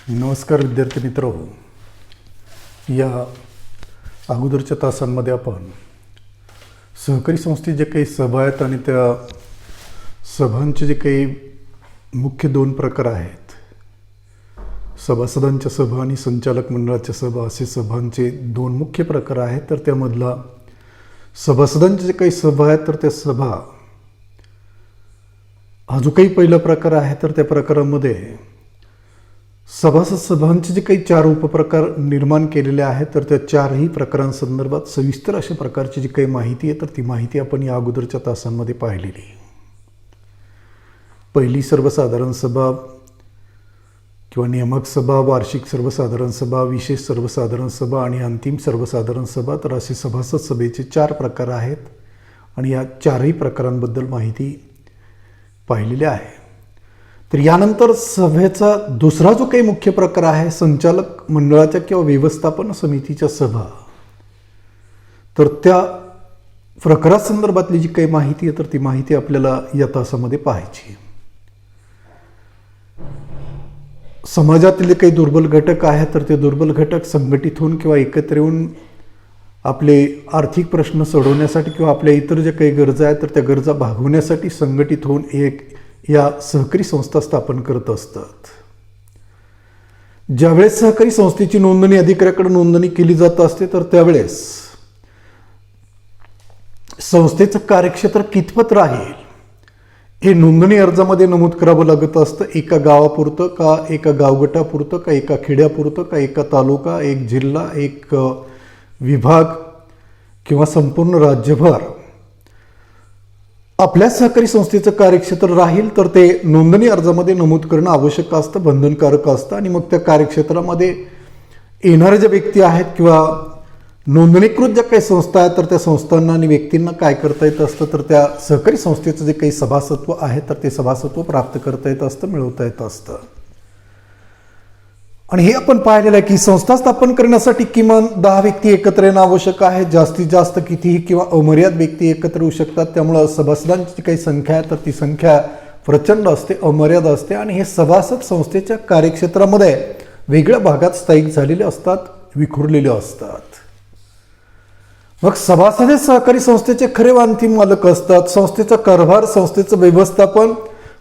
नमस्कार विद्यार्थी मित्र. या अगोदरच्या तासांमध्ये आपण सहकारी संस्थेत जे काही सभा आहेत आणि त्या सभांचे जे काही मुख्य दोन प्रकार आहेत, सभासदांच्या सभा आणि संचालक मंडळाच्या सभा, असे सभांचे दोन मुख्य प्रकार आहेत. तर त्यामधला सभासदांचे जे काही सभा आहेत तर त्या सभा हा जो काही पहिला प्रकार आहे तर त्या प्रकारामध्ये सभासद सभांचे जे काही चार उपप्रकार निर्माण केलेले आहेत तर त्या चारही प्रकारांसंदर्भात सविस्तर अशा प्रकारची जी काही माहिती आहे तर ती माहिती आपण या अगोदरच्या तासांमध्ये पाहिलेली आहे. पहिली सर्वसाधारण सभा किंवा नियामक सभा, वार्षिक सर्वसाधारण सभा, विशेष सर्वसाधारण सभा आणि अंतिम सर्वसाधारण सभा, तर असे सभासद सभेचे चार प्रकार आहेत आणि या चारही प्रकारांबद्दल माहिती पाहिलेली आहे. तर यानंतर सभेचा दुसरा जो काही मुख्य प्रकार आहे, संचालक मंडळाच्या किंवा व्यवस्थापन समितीच्या सभा, तर त्या प्रकारासंदर्भातली जी काही माहिती आहे तर ती माहिती आपल्याला या तासामध्ये पाहायची. समाजातील काही दुर्बल घटक आहेत तर ते दुर्बल घटक संघटित होऊन किंवा एकत्र येऊन आपले आर्थिक प्रश्न सोडवण्यासाठी किंवा आपल्या इतर ज्या काही गरजा आहेत तर त्या गरजा भागवण्यासाठी संघटित होऊन एक या सहकारी संस्था स्थापन करत असतात. ज्यावेळेस सहकारी संस्थेची नोंदणी अधिकाऱ्याकडे नोंदणी केली जात असते तर त्यावेळेस संस्थेचं कार्यक्षेत्र कितपत राहील हे नोंदणी अर्जामध्ये नमूद करावं लागत असतं. एका गावापुरतं का, एका गावगटापुरतं का, एका खेड्यापुरतं का, एका तालुका, एक जिल्हा, एक विभाग किंवा संपूर्ण राज्यभर आपल्या सहकारी संस्थेचं कार्यक्षेत्र राहील तर ते नोंदणी अर्जामध्ये नमूद करणं आवश्यक असतं, बंधनकारक असतं. आणि मग त्या कार्यक्षेत्रामध्ये येणाऱ्या ज्या व्यक्ती आहेत किंवा नोंदणीकृत ज्या काही संस्था आहेत तर त्या संस्थांना आणि व्यक्तींना काय करता येत असतं तर त्या सहकारी संस्थेचं जे काही सभासत्व आहे तर ते सभासत्व प्राप्त करता येत असतं, मिळवता येत असतं. आणि हे आपण पाहिलेलं आहे की संस्था स्थापन करण्यासाठी किमान 10 व्यक्ती एकत्र येणं आवश्यक आहे. जास्तीत जास्त कितीही किंवा अमर्याद व्यक्ती एकत्र येऊ शकतात. त्यामुळं सभासदांची जी काही संख्या आहे तर ती संख्या प्रचंड असते, अमर्याद असते. आणि हे सभासद संस्थेच्या कार्यक्षेत्रामध्ये वेगळ्या भागात स्थायिक झालेले असतात, विखुरलेले असतात. मग सभासद हे सहकारी संस्थेचे खरे व अंतिम मालक असतात. संस्थेचा कारभार, संस्थेचं व्यवस्थापन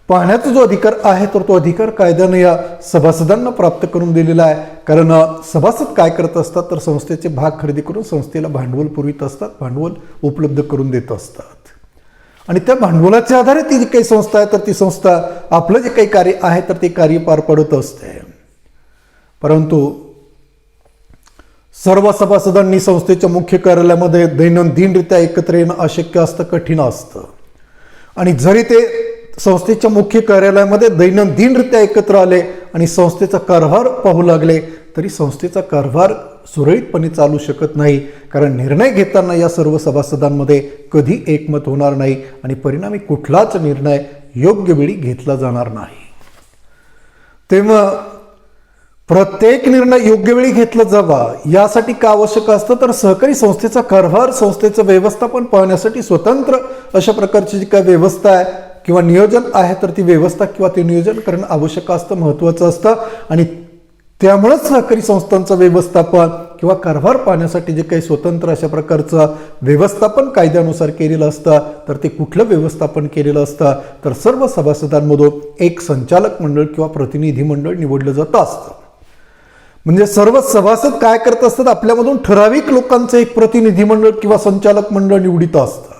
पाहण्याचा जो अधिकार आहे तर तो अधिकार कायद्याने या सभासदांना प्राप्त करून दिलेला आहे. कारण सभासद काय करत असतात तर संस्थेचे भाग खरेदी करून संस्थेला भांडवल पुरवित असतात, भांडवल उपलब्ध करून देत असतात. आणि त्या भांडवलाच्या आधारे ती जी काही संस्था आहे तर ती संस्था आपलं जे काही कार्य आहे तर ते कार्य पार पाडत असते. परंतु सर्व सभासदांनी संस्थेच्या मुख्य कार्यालयामध्ये दैनंदिनरित्या एकत्र येणं अशक्य असतं, कठीण असतं. आणि जरी ते संस्थेच्या मुख्य कार्यालयामध्ये दैनंदिनरित्या एकत्र आले आणि संस्थेचा कारभार पाहू लागले तरी संस्थेचा कारभार सुरळीतपणे चालू शकत नाही. कारण निर्णय घेताना या सर्व सभासदांमध्ये कधी एकमत होणार नाही आणि परिणामी कुठलाच निर्णय योग्य वेळी घेतला जाणार नाही. तेव्हा प्रत्येक निर्णय योग्य वेळी घेतला जावा यासाठी काय आवश्यक असतं तर सहकारी संस्थेचा कारभार, संस्थेचं व्यवस्थापन पाहण्यासाठी स्वतंत्र अशा प्रकारची जी काय व्यवस्था आहे किंवा नियोजन आहे तर ती व्यवस्था किंवा ते नियोजन करणं आवश्यक असतं, महत्त्वाचं असतं. आणि त्यामुळेच सहकारी संस्थांचं व्यवस्थापन किंवा कारभार पाहण्यासाठी जे काही स्वतंत्र अशा प्रकारचं व्यवस्थापन कायद्यानुसार केलेलं असतं तर ते कुठलं व्यवस्थापन केलेलं असतं तर सर्व सभासदांमधून एक संचालक मंडळ किंवा प्रतिनिधी मंडळ निवडलं जात असतं. म्हणजे सर्व सभासद काय करत असतात, आपल्यामधून ठराविक लोकांचं एक प्रतिनिधी मंडळ किंवा संचालक मंडळ निवडित असतात.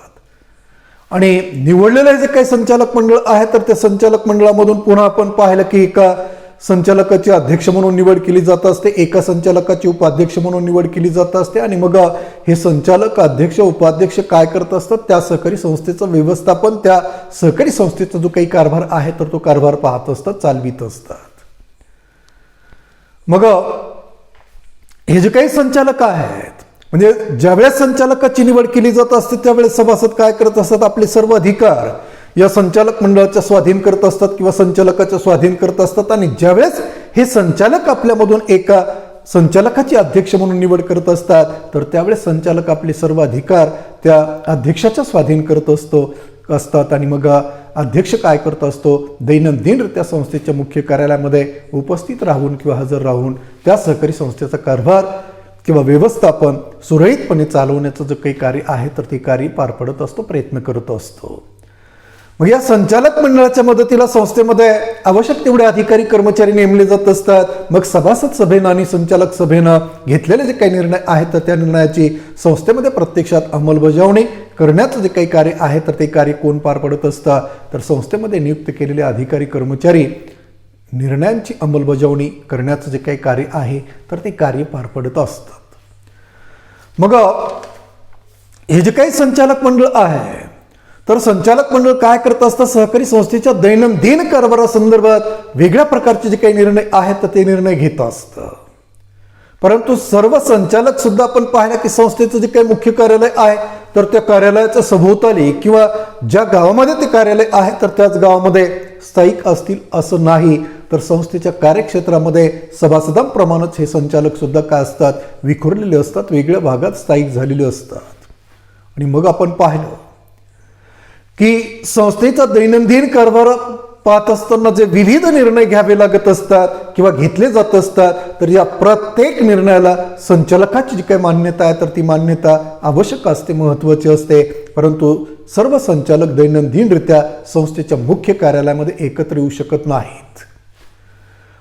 आणि निवडलेलं जे काही संचालक मंडळ आहे तर त्या संचालक मंडळामधून पुन्हा आपण पाहिलं की एका संचालकाची अध्यक्ष म्हणून निवड केली जात असते, एका संचालकाची उपाध्यक्ष म्हणून निवड केली जात असते. आणि मग हे संचालक, अध्यक्ष, उपाध्यक्ष काय करत असतात, त्या सहकारी संस्थेचं व्यवस्थापन, त्या सहकारी संस्थेचा जो काही कारभार आहे तर तो कारभार पाहत असतात, चालवित असतात. मग हे जे काही संचालक आहेत म्हणजे ज्यावेळेस संचालकाची निवड केली जात असते त्यावेळेस सभासद काय करत असतात, आपले सर्व अधिकार या संचालक मंडळाच्या स्वाधीन करत असतात किंवा संचालकाच्या स्वाधीन करत असतात. आणि ज्यावेळेस हे संचालक आपल्यामधून एका संचालकाची अध्यक्ष म्हणून निवड करत असतात तर त्यावेळेस संचालक आपले सर्व अधिकार त्या अध्यक्षाच्या स्वाधीन करत असतो. असतात आणि मग अध्यक्ष काय करत असतो, दैनंदिनरित्या संस्थेच्या मुख्य कार्यालयामध्ये उपस्थित राहून किंवा हजर राहून त्या सहकारी संस्थेचा कारभार किंवा व्यवस्थापन सुरळीतपणे चालवण्याचं जे काही कार्य आहे तर ते कार्य पार पडत असतो, प्रयत्न करत असतो. मग या संचालक मंडळाच्या मदतीला संस्थेमध्ये आवश्यक तेवढे अधिकारी कर्मचारी नेमले जात असतात. मग सभासद सभेनं आणि संचालक सभेनं घेतलेले जे काही निर्णय आहेत तर त्या निर्णयाची संस्थेमध्ये प्रत्यक्षात अंमलबजावणी करण्याचं जे काही कार्य आहे तर ते कार्य कोण पार पडत असतं, तर संस्थेमध्ये नियुक्त केलेले अधिकारी कर्मचारी निर्णयांची अंमलबजावणी करण्याचं जे काही कार्य आहे तर ते कार्य पार पडत असतात. मग हे जे काही संचालक मंडळ आहे तर संचालक मंडळ काय करत असतं, सहकारी संस्थेच्या दैनंदिन कारभारासंदर्भात वेगळ्या प्रकारचे जे काही निर्णय आहेत तर ते निर्णय घेत असतं. परंतु सर्व संचालक सुद्धा आपण पाहिलं की संस्थेचं जे काही मुख्य कार्यालय आहे तर त्या कार्यालयाच्या सभोवताली किंवा ज्या गावामध्ये ते कार्यालय आहे तर त्याच गावामध्ये स्थायिक असतील असं नाही, तर संस्थेच्या कार्यक्षेत्रामध्ये सभासदांप्रमाणेच हे संचालक सुद्धा काय असतात, विखुरलेले असतात, वेगळ्या भागात स्थायिक झालेले असतात. आणि मग आपण पाहिलं की संस्थेचा दैनंदिन कारभार पाहत असताना जे विविध निर्णय घ्यावे लागत असतात किंवा घेतले जात असतात तर या प्रत्येक निर्णयाला संचालकाची जी काही मान्यता आहे तर ती मान्यता आवश्यक असते, महत्त्वाची असते. परंतु सर्व संचालक दैनंदिनरित्या संस्थेच्या मुख्य कार्यालयामध्ये एकत्र येऊ शकत नाहीत.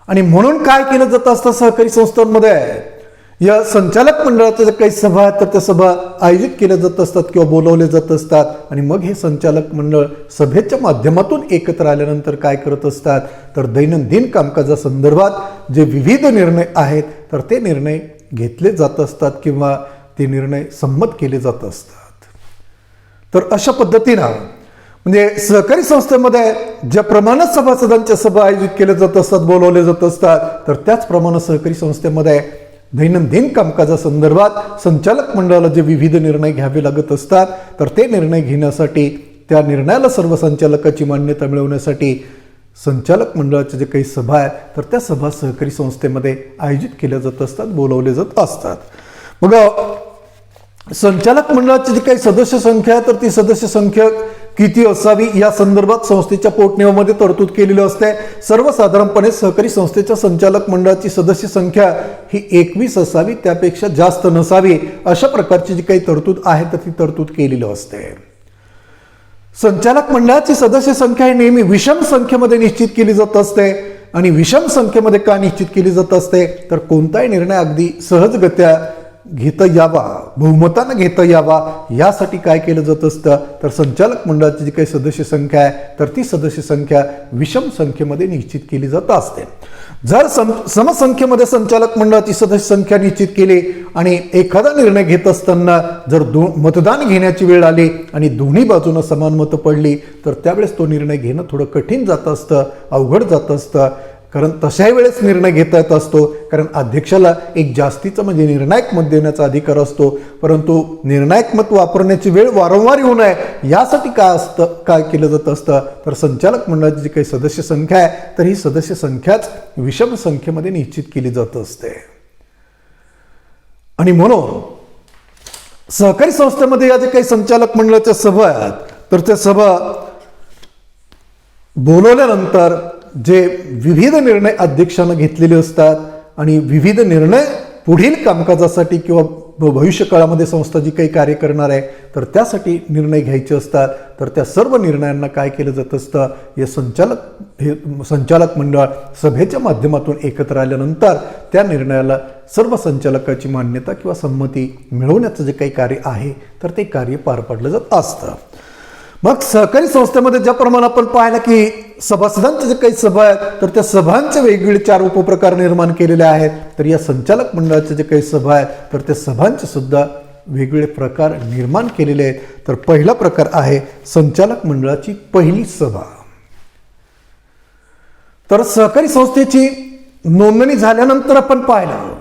आणि म्हणून काय केलं जात असतं सहकारी संस्थांमध्ये, या संचालक मंडळाच्या ज्या काही सभा आहेत तर त्या सभा आयोजित केल्या जात असतात किंवा बोलवले जात असतात. आणि मग हे संचालक मंडळ सभेच्या माध्यमातून एकत्र आल्यानंतर काय करत असतात, तर दैनंदिन कामकाजासंदर्भात जे विविध निर्णय आहेत तर ते निर्णय घेतले जात असतात किंवा ते निर्णय संमत केले जात असतात. तर अशा पद्धतीनं म्हणजे सहकारी संस्थेमध्ये ज्याप्रमाणे सभासदांच्या सभा आयोजित केल्या जात असतात, बोलवले जात असतात, तर त्याचप्रमाणे सहकारी संस्थेमध्ये दैनंदिन कामकाजासंदर्भात संचालक मंडळाला जे विविध निर्णय घ्यावे लागत असतात तर ते निर्णय घेण्यासाठी, त्या निर्णयाला सर्व संचालकाची मान्यता मिळवण्यासाठी संचालक मंडळाच्या जे काही सभा आहेत तर त्या सभा सहकारी संस्थेमध्ये आयोजित केल्या जात असतात, बोलवले जात असतात. मग संचालक मंडळाची जी काही सदस्य संख्या आहे तर ती सदस्य संख्या किती असावी या संदर्भात संस्थेच्या पोटनियमामध्ये तरतूद केलेली असते. सर्वसाधारणपणे सहकारी संस्थेच्या संचालक मंडळाची सदस्य संख्या ही 21 असावी, त्यापेक्षा जास्त नसावी, अशा प्रकारची जी काही तरतूद आहे तर ती तरतूद केलेली असते. संचालक मंडळाची सदस्य संख्या ही नेहमी विषम संख्येमध्ये निश्चित केली जात असते. आणि विषम संख्येमध्ये का निश्चित केली जात असते, तर कोणताही निर्णय अगदी सहजगत्या घेता यावा, बहुमतानं घेता यावा यासाठी काय केलं जात असतं, तर संचालक मंडळाची जी काही सदस्य संख्या आहे तर ती सदस्य संख्या विषम संख्येमध्ये निश्चित केली जात असते. जर समसंख्येमध्ये संचालक मंडळाची सदस्य संख्या निश्चित केली आणि एखादा निर्णय घेत असताना जर मतदान घेण्याची वेळ आली आणि दोन्ही बाजूंना समान मतं पडली तर त्यावेळेस तो निर्णय घेणं थोडं कठीण जात असतं, अवघड जात असतं. कारण तशाही वेळेस निर्णय घेता येत असतो, कारण अध्यक्षाला एक जास्तीचा म्हणजे निर्णायक मत देण्याचा अधिकार असतो. परंतु निर्णायक मत वापरण्याची वेळ वारंवार येऊ नये यासाठी काय केलं जात असतं, तर संचालक मंडळाची जी काही सदस्य संख्या आहे तर ही सदस्य संख्याच विषम संख्येमध्ये निश्चित केली जात असते. आणि म्हणून सहकारी संस्थेमध्ये या जे काही संचालक मंडळाच्या सभा आहेत तर त्या सभा बोलवल्यानंतर जे विविध निर्णय अध्यक्षानं घेतलेले असतात आणि विविध निर्णय पुढील कामकाजासाठी किंवा भविष्यकाळामध्ये संस्था जी काही कार्य करणार आहे तर त्यासाठी निर्णय घ्यायचे असतात, तर त्या सर्व निर्णयांना काय केलं जात असतं, हे संचालक मंडळ सभेच्या माध्यमातून एकत्र आल्यानंतर त्या निर्णयाला सर्व संचालकाची मान्यता किंवा संमती मिळवण्याचं जे काही कार्य आहे तर ते कार्य पार पाडलं जात असतं. मग सहकारी संस्थेमध्ये ज्याप्रमाणे आपण पाहिलं की सभासदांच्या जे काही सभा आहेत तर त्या सभांचे वेगवेगळे 4 उपप्रकार निर्माण केलेले आहेत, तर या संचालक मंडळाचे जे काही सभा आहेत तर त्या सभांचे सुद्धा वेगवेगळे प्रकार निर्माण केलेले आहेत. तर पहिला प्रकार आहे संचालक मंडळाची पहिली सभा. तर सहकारी संस्थेची नोंदणी झाल्यानंतर आपण पाहिलं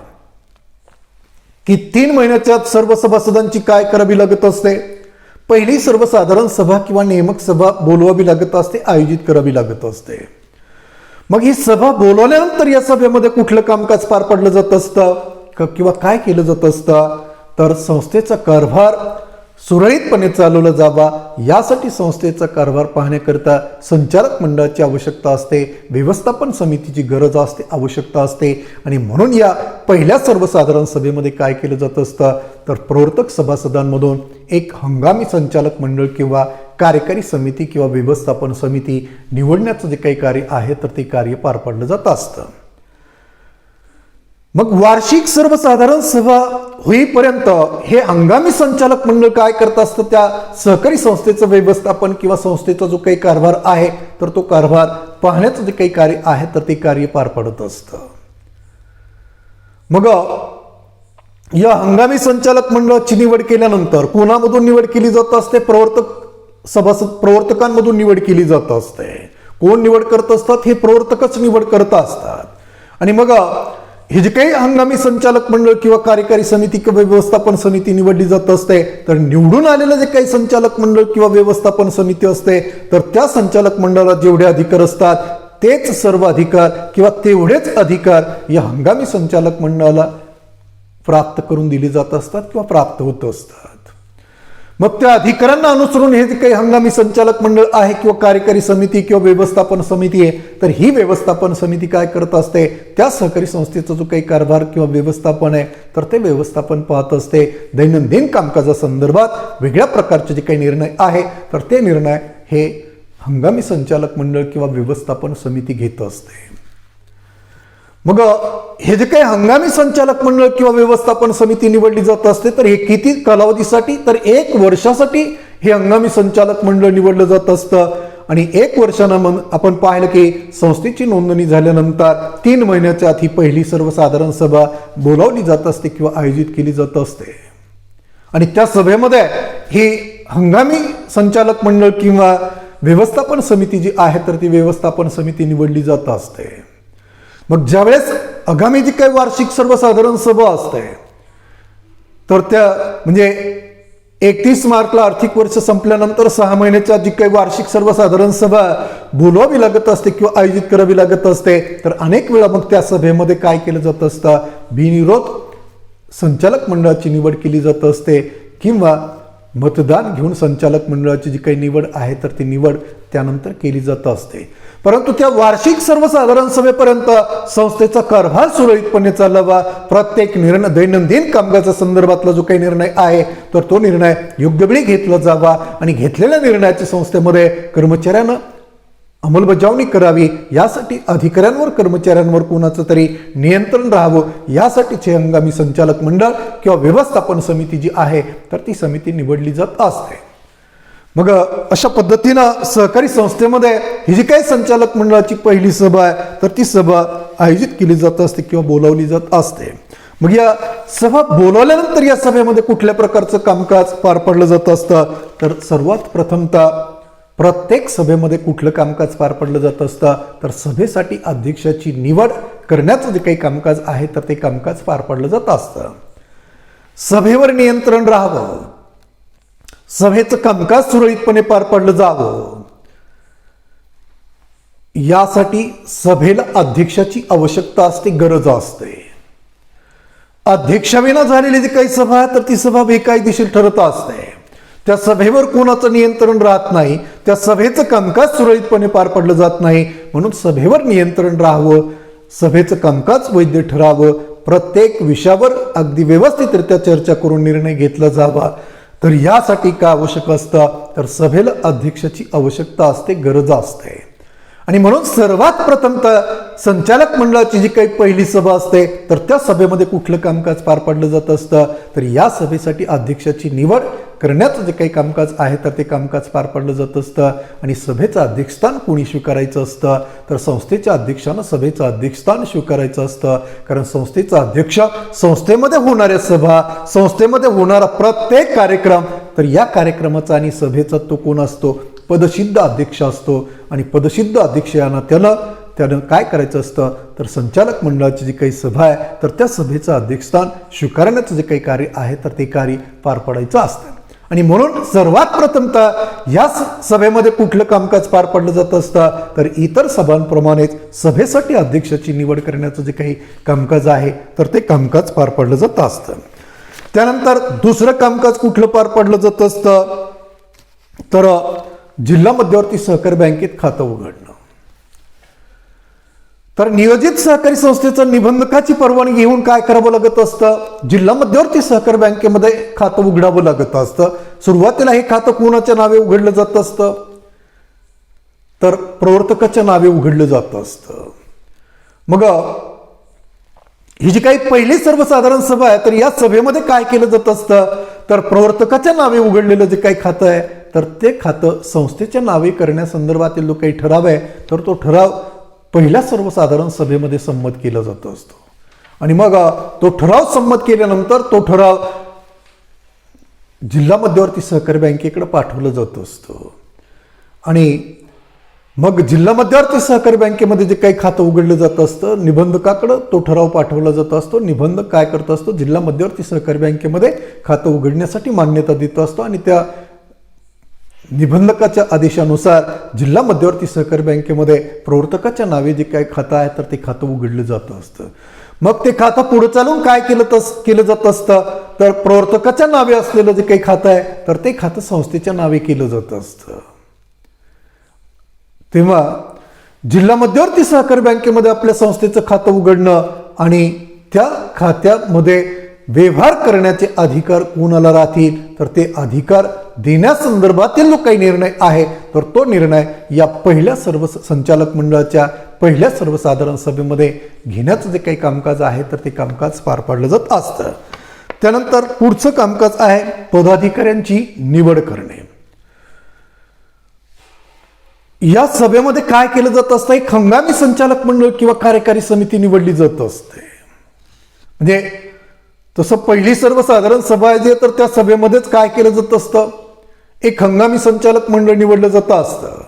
की 3 महिन्याच्या आत सर्व सभासदांची काय करावी लागत असते, पहिली सर्वसाधारण सभा किंवा नियामक सभा बोलवावी लागत असते, आयोजित करावी लागत असते. मग ही सभा बोलवल्यानंतर या सभेमध्ये कुठलं कामकाज पार पडलं जात असतं किंवा काय केलं जात असतं, तर संस्थेचा कारभार सुरळीतपणे चालवला जावा यासाठी संस्थेचा कारभार पाहण्याकरता संचालक मंडळाची आवश्यकता असते, व्यवस्थापन समितीची गरज असते, आवश्यकता असते. आणि म्हणून या पहिल्या सर्वसाधारण सभेमध्ये काय केलं जात असतं तर प्रवर्तक सभासदांमधून एक हंगामी संचालक मंडळ किंवा कार्यकारी समिती किंवा व्यवस्थापन समिती निवडण्याचं जे काही कार्य आहे तर ते कार्य पार पाडलं जात असतं. मग वार्षिक सर्वसाधारण सभा होईपर्यंत हे हंगामी संचालक मंडळ काय करत असतं, त्या सहकारी संस्थेचं व्यवस्थापन किंवा संस्थेचा जो काही कारभार आहे तर तो कारभार पाहण्याचं जे काही कार्य आहे तर ते कार्य पार पडत असतं. मग या हंगामी संचालक मंडळाची निवड केल्यानंतर कोणामधून निवड केली जात असते, प्रवर्तकांमधून निवड केली जात असते. कोण निवड करत असतात, हे प्रवर्तकच निवड करत असतात. आणि मग हे जे काही हंगामी संचालक मंडळ किंवा कार्यकारी समिती किंवा व्यवस्थापन समिती निवडली जात असते तर निवडून आलेलं जे काही संचालक मंडळ किंवा व्यवस्थापन समिती असते तर त्या संचालक मंडळाला जेवढे अधिकार असतात तेच सर्व अधिकार किंवा तेवढेच अधिकार या हंगामी संचालक मंडळाला प्राप्त करून दिले जात असतात किंवा प्राप्त होत असतात. मग त्या अधिकारांना अनुसरून हे जे काही हंगामी संचालक मंडळ आहे किंवा कार्यकारी समिती किंवा व्यवस्थापन समिती आहे तर ही व्यवस्थापन समिती काय करत असते, त्या सहकारी संस्थेचा जो काही कारभार किंवा व्यवस्थापन आहे तर ते व्यवस्थापन पाहत असते. दैनंदिन कामकाजासंदर्भात वेगळ्या प्रकारचे जे काही निर्णय आहे तर ते निर्णय हे हंगामी संचालक मंडळ किंवा व्यवस्थापन समिती घेत असते. मग हे जे काही हंगामी संचालक मंडळ किंवा व्यवस्थापन समिती निवडली जात असते तर हे किती कालावधीसाठी तर 1 वर्षासाठी हे हंगामी संचालक मंडळ निवडलं जात असतं. आणि 1 वर्षानं आपण पाहिलं की संस्थेची नोंदणी झाल्यानंतर 3 महिन्याच्या आत ही पहिली सर्वसाधारण सभा बोलावली जात असते किंवा आयोजित केली जात असते. आणि त्या सभेमध्ये ही हंगामी संचालक मंडळ किंवा व्यवस्थापन समिती जी आहे तर ती व्यवस्थापन समिती निवडली जात असते. मग ज्यावेळेस आगामी जी काही वार्षिक सर्वसाधारण सभा असते तर त्या म्हणजे 31 मार्चला आर्थिक वर्ष संपल्यानंतर 6 महिन्याच्या जी काही वार्षिक सर्वसाधारण सभा बोलवावी लागत असते किंवा आयोजित करावी लागत असते तर अनेक वेळा मग त्या सभेमध्ये काय केलं जात असतं, बिनविरोध संचालक मंडळाची निवड केली जात असते किंवा मतदान घेऊन संचालक मंडळाची जी काही निवड आहे तर ती निवड त्यानंतर केली जात असते. परंतु त्या वार्षिक सर्वसाधारण सभेपर्यंत संस्थेचा कारभार सुरळीतपणे चालावा, प्रत्येक निर्णय दैनंदिन कामकाजा संदर्भातला जो काही निर्णय आहे तर तो निर्णय योग्य वेळी घेतला जावा आणि घेतलेल्या निर्णयाची संस्थेमध्ये कर्मचाऱ्यांना अंमलबजावणी करावी यासाठी अधिकाऱ्यांवर कर्मचाऱ्यांवर कोणाचं तरी नियंत्रण राहावं यासाठीचे हंगामी संचालक मंडळ किंवा व्यवस्थापन समिती जी आहे तर ती समिती निवडली जात असते. मग अशा पद्धतीनं सहकारी संस्थेमध्ये ही जी काही संचालक मंडळाची पहिली सभा आहे तर ती सभा आयोजित केली जात असते किंवा बोलावली जात असते. मग या सभा बोलावल्यानंतर या सभेमध्ये कुठल्या प्रकारचं कामकाज पार पडलं जात असतं तर सर्वात प्रथमतः प्रत्येक सभेमध्ये कुठलं कामकाज पार पडलं जात असतं तर सभेसाठी अध्यक्षाची निवड करण्याचं जे काही कामकाज आहे तर ते कामकाज पार पडलं जात असतं. सभेवर नियंत्रण राहावं, सभेचं कामकाज सुरळीतपणे पार पडलं जावं यासाठी सभेला अध्यक्षाची आवश्यकता असते, गरज असते. अध्यक्षाविना झालेली जी काही सभा आहे तर ती सभा बेकायदेशीर ठरत असते. त्या सभेवर कोणाचं नियंत्रण राहत नाही, त्या सभेचं कामकाज सुरळीतपणे पार पडलं जात नाही. म्हणून सभेवर नियंत्रण राहावं, सभेचं कामकाज वैध ठरावं, प्रत्येक विषयावर अगदी व्यवस्थितरित्या चर्चा करून निर्णय घेतला जावा. तर यासाठी काय आवश्यक असतं तर सभेला अध्यक्षाची आवश्यकता असते, गरज असते. आणि म्हणून सर्वात प्रथमतः संचालक मंडळाची जी काही पहिली सभा असते तर त्या सभेमध्ये कुठलं कामकाज पार पडलं जात असतं तर या सभेसाठी अध्यक्षाची निवड करण्याचं जे काही कामकाज आहे तर ते कामकाज पार पडलं जात असतं. आणि सभेचं अध्यक्षस्थान कोणी स्वीकारायचं असतं तर संस्थेच्या अध्यक्षानं सभेचं अध्यक्षस्थान स्वीकारायचं असतं. कारण संस्थेचा अध्यक्ष संस्थेमध्ये होणाऱ्या सभा, संस्थेमध्ये होणारा प्रत्येक कार्यक्रम तर या कार्यक्रमाचा आणि सभेचा तो कोण असतो, पदसिद्ध अध्यक्ष असतो. आणि पदसिद्ध अध्यक्ष यांना त्यानं काय करायचं असतं तर संचालक मंडळाची जी काही सभा आहे तर त्या सभेचं अध्यक्षस्थान स्वीकारण्याचं जे काही कार्य आहे तर ते कार्य पार पडायचं असतं. आणि म्हणून सर्वात प्रथमतः या सभेमध्ये कुठलं कामकाज पार पडलं जात असतं तर इतर सभांप्रमाणेच सभेसाठी अध्यक्षाची निवड करण्याचं जे काही कामकाज आहे तर ते कामकाज पार पडलं जात असतं. त्यानंतर दुसरं कामकाज कुठलं पार पडलं जात असतं तर जिल्हा मध्यवर्ती सहकारी बँकेत खातं उघडणं. तर नियोजित सहकारी संस्थेचं निबंधकाची परवानगी घेऊन काय करावं लागत असतं, जिल्हा मध्यवर्ती सहकारी बँकेमध्ये खातं उघडावं लागत असतं. सुरुवातीला हे खातं कोणाच्या नावे उघडलं जात असतं तर प्रवर्तकाच्या नावे उघडलं जात असतं. मग ही जी काही पहिली सर्वसाधारण सभा आहे तर या सभेमध्ये काय केलं जात असतं तर प्रवर्तकाच्या नावे उघडलेलं जे काही खातं आहे तर ते खातं संस्थेच्या नावे करण्यासंदर्भातील जो काही ठराव आहे तर तो ठराव पहिल्या सर्वसाधारण सभेमध्ये संमत केला जात असतो. आणि मग तो ठराव संमत केल्यानंतर तो ठराव जिल्हा मध्यवर्ती सहकारी बँकेकडे पाठवलं जात असतं. आणि मग जिल्हा मध्यवर्ती सहकारी बँकेमध्ये जे काही खातं उघडलं जात असतं निबंधकाकडे तो ठराव पाठवला जात असतो. निबंधक काय करत असतो, जिल्हा मध्यवर्ती सहकारी बँकेमध्ये खातं उघडण्यासाठी मान्यता देत असतो आणि त्या निबंधकाच्या आदेशानुसार जिल्हा मध्यवर्ती सहकारी बँकेमध्ये प्रवर्तकाच्या नावे जे काही खातं आहे तर ते खातं उघडलं जात असतं. मग ते खातं पुढे चालून काय केलं जात असतं तर प्रवर्तकाच्या नावे असलेलं जे काही खातं आहे तर ते खातं संस्थेच्या नावे केलं जात असतं. तेव्हा जिल्हा मध्यवर्ती सहकारी बँकेमध्ये आपल्या संस्थेचं खातं उघडणं आणि त्या खात्यामध्ये व्यवहार करण्याचे अधिकार कोणाला राहतील तर ते अधिकार देण्यासंदर्भातील जो काही निर्णय आहे तर तो निर्णय या पहिल्या संचालक मंडळाच्या पहिल्या सर्वसाधारण सभेमध्ये घेण्याचं जे काही कामकाज आहे तर ते कामकाज पार पाडलं जात असतं. त्यानंतर पुढचं कामकाज आहे पदाधिकाऱ्यांची निवड करणे. या सभेमध्ये काय केलं जात असतं, एक हंगामी संचालक मंडळ किंवा कार्यकारी समिती निवडली जात असते. म्हणजे तसं पहिली सर्वसाधारण सभा आहे तर त्या सभेमध्येच काय केलं जात असतं, एक हंगामी संचालक मंडळ निवडलं जात असतं.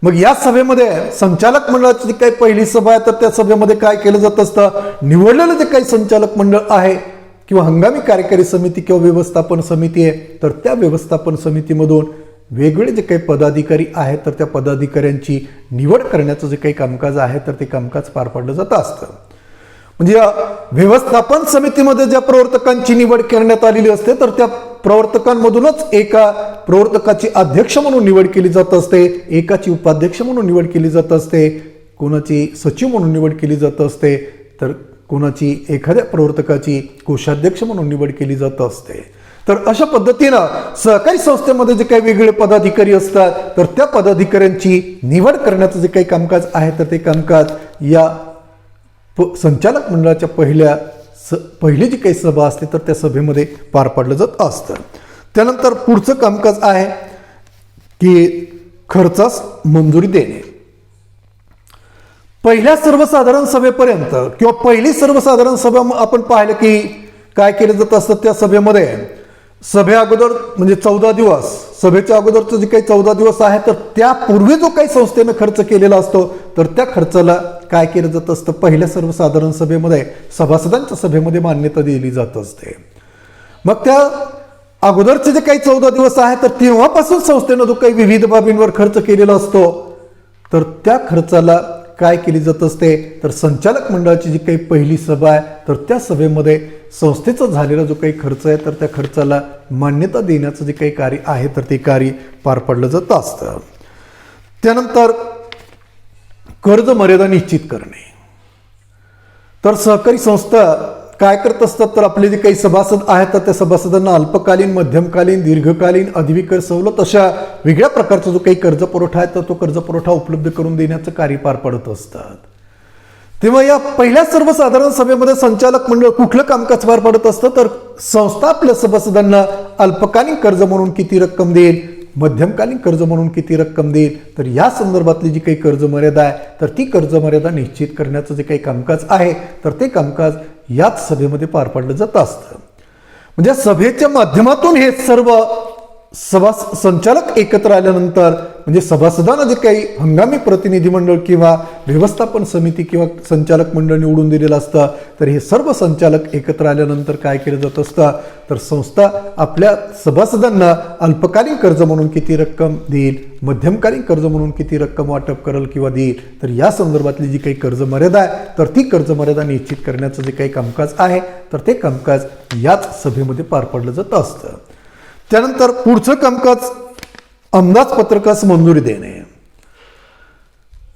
मग या सभेमध्ये संचालक मंडळाची जी काही पहिली सभा आहे तर त्या सभेमध्ये काय केलं जात असतं, निवडलेलं जे काही संचालक मंडळ आहे किंवा हंगामी कार्यकारी समिती किंवा व्यवस्थापन समिती आहे तर त्या व्यवस्थापन समितीमधून वेगवेगळे जे काही पदाधिकारी आहेत तर त्या पदाधिकाऱ्यांची निवड करण्याचं जे काही कामकाज आहे तर ते कामकाज पार पाडलं जात असतं. म्हणजे या व्यवस्थापन समितीमध्ये ज्या प्रवर्तकांची निवड करण्यात आलेली असते तर त्या प्रवर्तकांमधूनच एका प्रवर्तकाची अध्यक्ष म्हणून निवड केली जात असते, एकाची उपाध्यक्ष म्हणून निवड केली जात असते, कोणाची सचिव म्हणून निवड केली जात असते तर कोणाची एखाद्या प्रवर्तकाची कोषाध्यक्ष म्हणून निवड केली जात असते. तर अशा पद्धतीनं सहकारी संस्थेमध्ये जे काही वेगवेगळे पदाधिकारी असतात तर त्या पदाधिकाऱ्यांची निवड करण्याचं जे काही कामकाज आहे तर ते कामकाज या संचालक मंडळाच्या पहिली जी काही सभा असते तर त्या सभेमध्ये पार पाडलं जात असतं. त्यानंतर पुढचं कामकाज आहे की खर्चास मंजुरी देणे. पहिल्या सर्वसाधारण सभेपर्यंत किंवा पहिली सर्वसाधारण सभा आपण पाहिलं की काय केलं जात असतं, त्या सभेमध्ये सभे अगोदर म्हणजे 14 दिवस सभेच्या अगोदरचं जे काही 14 दिवस आहे तर त्यापूर्वी जो काही संस्थेनं खर्च केलेला असतो तर त्या खर्चाला काय केलं जात असतं, पहिल्या सर्वसाधारण सभेमध्ये सभासदांच्या सभेमध्ये मान्यता दिली जात असते. मग त्या अगोदरचे जे काही 14 दिवस आहे तर तेव्हापासून संस्थेनं जो काही विविध बाबींवर खर्च केलेला असतो तर त्या खर्चाला काय केली जात असते तर संचालक मंडळाची जी काही पहिली सभा आहे तर त्या सभेमध्ये संस्थेचा झालेला जो काही खर्च आहे तर त्या खर्चाला मान्यता देण्याचं जे काही कार्य आहे तर ते कार्य पार पडलं जात असतं. त्यानंतर कर्ज मर्यादा निश्चित करणे. तर सहकारी संस्था काय करत असतात तर आपले जे काही सभासद आहेत तर त्या सभासदांना अल्पकालीन, मध्यमकालीन, दीर्घकालीन, अधिविकर सवलत अशा वेगळ्या प्रकारचा जो काही कर्ज पुरवठा आहे तर तो कर्ज पुरवठा उपलब्ध करून देण्याचं कार्य पार पडत असतात. तेव्हा या पहिल्या सर्वसाधारण सभेमध्ये संचालक मंडळ कुठलं कामकाज पार पडत असतं तर संस्था आपल्या सभासदांना अल्पकालीन कर्ज म्हणून किती रक्कम देईल, मध्यमकालीन कर्ज म्हणून किती रक्कम देईल तर या संदर्भातली जी काही कर्ज मर्यादा आहे तर ती कर्ज मर्यादा निश्चित करण्याचं जे काही कामकाज आहे तर ते कामकाज याच सभेमध्ये पार पाडलं जात असतं. म्हणजे सभेच्या माध्यमातून हे सर्व संचालक एकत्र आल्यानंतर म्हणजे सभासदांना जे काही हंगामी प्रतिनिधी मंडळ किंवा व्यवस्थापन समिती किंवा संचालक मंडळ निवडून दिलेलं असतं, तर हे सर्व संचालक एकत्र आल्यानंतर काय केलं जात असतं, तर संस्था आपल्या सभासदांना अल्पकालीन कर्ज म्हणून किती रक्कम देईल, मध्यमकालीन कर्ज म्हणून किती रक्कम वाटप करेल किंवा देईल, तर या संदर्भातली जी काही कर्ज मर्यादा आहे तर ती कर्ज मर्यादा निश्चित करण्याचं जे काही कामकाज आहे तर ते कामकाज याच सभेमध्ये पार पडलं जात असतं. त्यानंतर पुढचं कामकाज अंदाजपत्रकास मंजुरी देणे.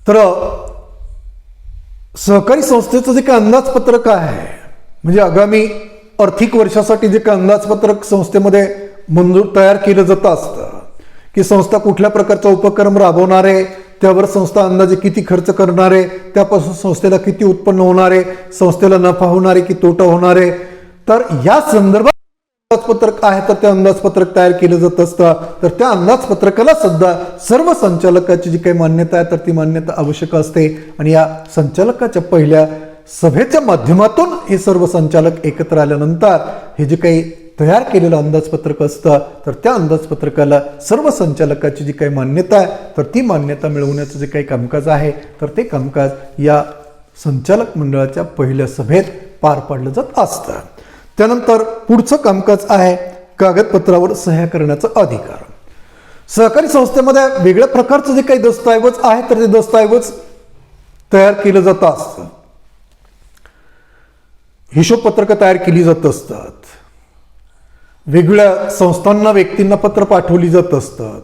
तर सहकारी संस्थेचं जे काही अंदाजपत्रक आहे म्हणजे आगामी आर्थिक वर्षासाठी जे काही अंदाजपत्रक संस्थेमध्ये तयार केलं जात असतं की संस्था कुठल्या प्रकारचा उपक्रम राबवणार आहे, त्यावर संस्था अंदाजे किती खर्च करणार आहे, त्यापासून संस्थेला किती उत्पन्न होणार आहे, संस्थेला नफा होणार आहे की तोटा होणार आहे, तर या संदर्भात अंदाजपत्रक आहे तर ते अंदाजपत्रक तयार केलं जात असतं. तर त्या अंदाजपत्रकाला सुद्धा सर्व संचालकाची जी काही मान्यता आहे तर ती मान्यता आवश्यक असते आणि या संचालकाच्या पहिल्या सभेच्या माध्यमातून हे सर्व संचालक एकत्र आल्यानंतर हे जे काही तयार केलेलं अंदाजपत्रक असतं तर त्या अंदाजपत्रकाला सर्व संचालकाची जी काही मान्यता आहे तर ती मान्यता मिळवण्याचं जे काही कामकाज आहे तर ते कामकाज या संचालक मंडळाच्या पहिल्या सभेत पार पाडलं जात असतं. त्यानंतर पुढचं कामकाज आहे कागदपत्रावर सह्या करण्याचा अधिकार. सहकारी संस्थेमध्ये वेगळ्या प्रकारचं जे काही दस्तऐवज आहे तर ते दस्तऐवज तयार केलं जात असतं, हिशोबपत्रक तयार केली जात असतात, वेगवेगळ्या संस्थांना व्यक्तींना पत्र पाठवली जात असतात,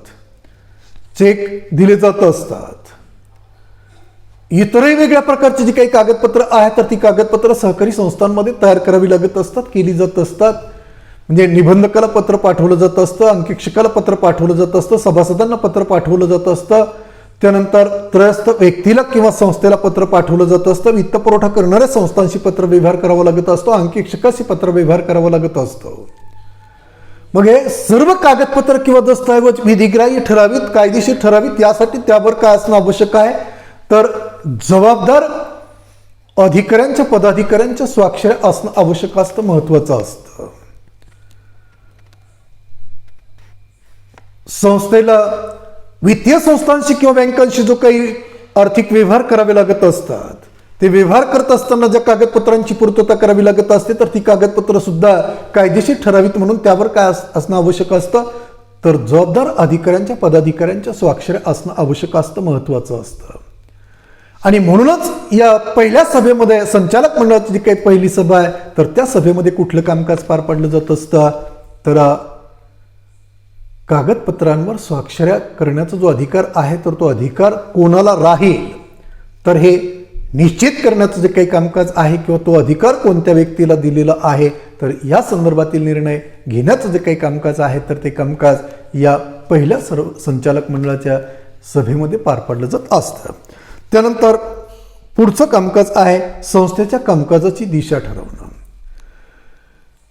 चेक दिले जात असतात, इतरही वेगळ्या प्रकारची जी काही कागदपत्र आहेत तर ती कागदपत्र सहकारी संस्थांमध्ये तयार करावी लागत असतात, केली जात असतात. म्हणजे निबंधकाला पत्र पाठवलं जात असतं, अंकेक्षकाला पत्र पाठवलं जात असतं, सभासदांना पत्र पाठवलं जात असतं, त्यानंतर त्रयस्थ व्यक्तीला किंवा संस्थेला पत्र पाठवलं जात असतं, वित्तपुरवठा करणाऱ्या संस्थांशी पत्र व्यवहार करावा लागत असतो, अंकेक्षकाशी पत्र व्यवहार करावा लागत असतो. मग हे सर्व कागदपत्र किंवा दस्तऐवज विधिग्राह्य ठरावित, कायदेशीर ठरावित, यासाठी त्यावर काय असणं आवश्यक आहे तर जबाबदार अधिकाऱ्यांच्या पदाधिकाऱ्यांच्या स्वाक्षऱ्या असणं आवश्यक असतं, महत्वाचं असतं. संस्थेला वित्तीय संस्थांशी किंवा बँकांशी जो काही आर्थिक व्यवहार करावे लागत असतात ते व्यवहार करत असताना ज्या कागदपत्रांची पूर्तता करावी लागत असते तर ती कागदपत्र सुद्धा कायदेशीर ठरावित म्हणून त्यावर काय असणं आवश्यक असतं तर जबाबदार अधिकाऱ्यांच्या पदाधिकाऱ्यांच्या स्वाक्षऱ्या असणं आवश्यक असतं, महत्वाचं असतं. आणि म्हणूनच या पहिल्या सभेमध्ये संचालक मंडळाची जी काही पहिली सभा आहे तर त्या सभेमध्ये कुठलं कामकाज पार पाडलं जात असतं तर कागदपत्रांवर स्वाक्षऱ्या करण्याचा जो अधिकार आहे तर तो अधिकार कोणाला राहील तर हे निश्चित करण्याचं जे काही कामकाज आहे किंवा तो अधिकार कोणत्या व्यक्तीला दिलेला आहे तर या संदर्भातील निर्णय घेण्याचं जे काही कामकाज आहे तर ते कामकाज या पहिल्या संचालक मंडळाच्या सभेमध्ये पार पाडलं जात असतं. त्यानंतर पुढचं कामकाज आहे संस्थेच्या कामकाजाची दिशा ठरवणं.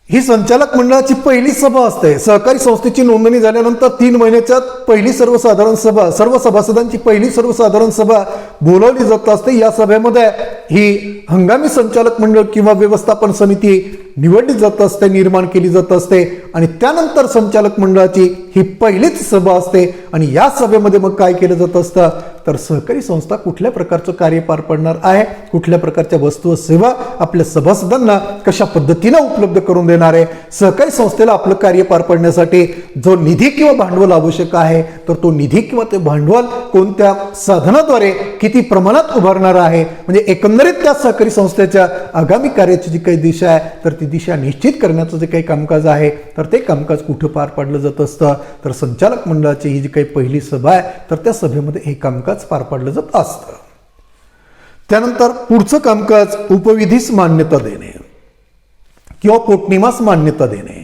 ही संचालक मंडळाची पहिली सभा असते. सहकारी संस्थेची नोंदणी झाल्यानंतर 3 महिन्याच्या पहिली सर्वसाधारण सभा, सर्व सभासदांची पहिली सर्वसाधारण सभा बोलावली जात असते. या सभेमध्ये ही हंगामी संचालक मंडळ किंवा व्यवस्थापन समिती निवडली जात असते, निर्माण केली जात असते आणि त्यानंतर संचालक मंडळाची ही पहिलीच सभा असते. आणि या सभेमध्ये मग काय केलं जात असतं तर सहकारी संस्था कुठल्या प्रकारचं कार्य पार पाडणार आहे, कुठल्या प्रकारच्या वस्तू व सेवा आपल्या सभासदांना कशा पद्धतीने उपलब्ध करून देणार आहे, सहकारी संस्थेला आपलं कार्य पार पाडण्यासाठी जो निधी किंवा भांडवल आवश्यक आहे तर तो निधी किंवा ते भांडवल कोणत्या साधनाद्वारे किती प्रमाणात उभारणार आहे, म्हणजे एकंदरीत त्या सहकारी संस्थेच्या आगामी कार्याची जी काही दिशा आहे तर ती दिशा निश्चित करण्याचं जे काही कामकाज आहे तर ते कामकाज कुठं पार पाडलं जात असतं तर संचालक मंडळाची ही जी काही पहिली सभा आहे तर त्या सभेमध्ये हे कामकाज पार पाडलं जात असतं. त्यानंतर पुढचं कामकाज उपविधीस मान्यता देणे किंवा पोटनिमास मान्यता देणे.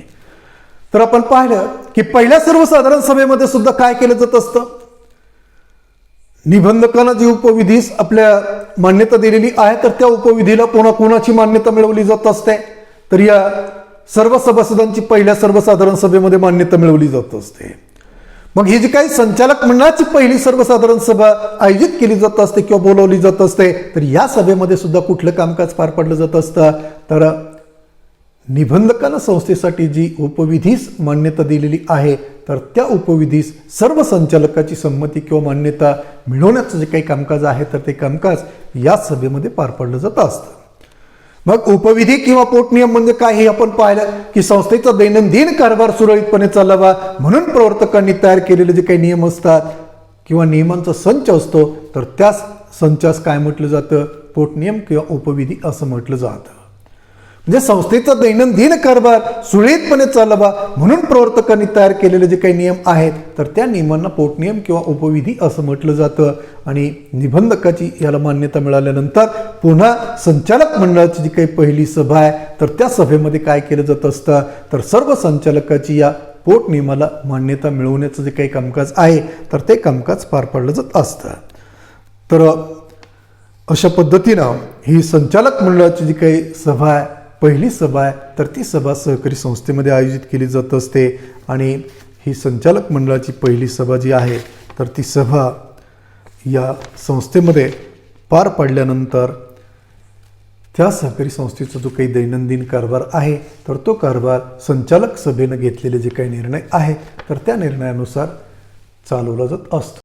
तर आपण पाहिलं की पहिल्या सर्वसाधारण सभेमध्ये सुद्धा काय केलं जात असतं, निबंधकांना जी उपविधीस आपल्या मान्यता दिलेली आहे तर त्या उपविधीला कोणाची मान्यता मिळवली जात असते तर या सर्व सभासदांची पहिल्या सर्वसाधारण सभेमध्ये मान्यता मिळवली जात असते. मग ही जी काही संचालक मंडळाची पहिली सर्वसाधारण सभा आयोजित केली जात असते किंवा बोलावली जात असते तर या सभेमध्ये सुद्धा कुठलं कामकाज पार पडलं जात असतं तर निबंधकांना संस्थेसाठी जी उपविधीस मान्यता दिलेली आहे तर त्या उपविधीस सर्व संचालकाची संमती किंवा मान्यता मिळवण्याचं जे काही कामकाज आहे तर ते कामकाज या सभेमध्ये पार पाडलं जात असतं. मग उपविधी किंवा पोटनियम म्हणजे काय हे आपण पाहिलं की संस्थेचा दैनंदिन कारभार सुरळीतपणे चालावा म्हणून प्रवर्तकांनी तयार केलेले जे काही नियम असतात किंवा नियमांचा संच असतो तर त्या संचास काय म्हटलं जातं, पोटनियम किंवा उपविधी असं म्हटलं जातं. म्हणजे संस्थेचा दैनंदिन कारभार सुरळीतपणे चालावा म्हणून प्रवर्तकांनी तयार केलेले जे काही नियम आहेत तर त्या नियमांना पोटनियम किंवा उपविधी असं म्हटलं जातं. आणि निबंधकाची याला मान्यता मिळाल्यानंतर पुन्हा संचालक मंडळाची जी काही पहिली सभा आहे तर त्या सभेमध्ये काय केलं जात असतं तर सर्व संचालकाची या पोटनियमाला मान्यता मिळवण्याचं जे काही कामकाज आहे तर ते कामकाज पार पाडलं जात असतं. तर अशा पद्धतीनं ही संचालक मंडळाची जी काही सभा आहे पहिली सभा आहे तर ती सभा सहकारी संस्थेमध्ये आयोजित केली जात असते. आणि ही संचालक मंडळाची पहिली सभा जी आहे तर ती सभा या संस्थेमध्ये पार पाडल्यानंतर त्या सहकारी संस्थेचा जो काही दैनंदिन कारभार आहे तर तो कारभार संचालक सभेनं घेतलेले जे काही निर्णय आहे तर त्या निर्णयानुसार चालवला जात असतो.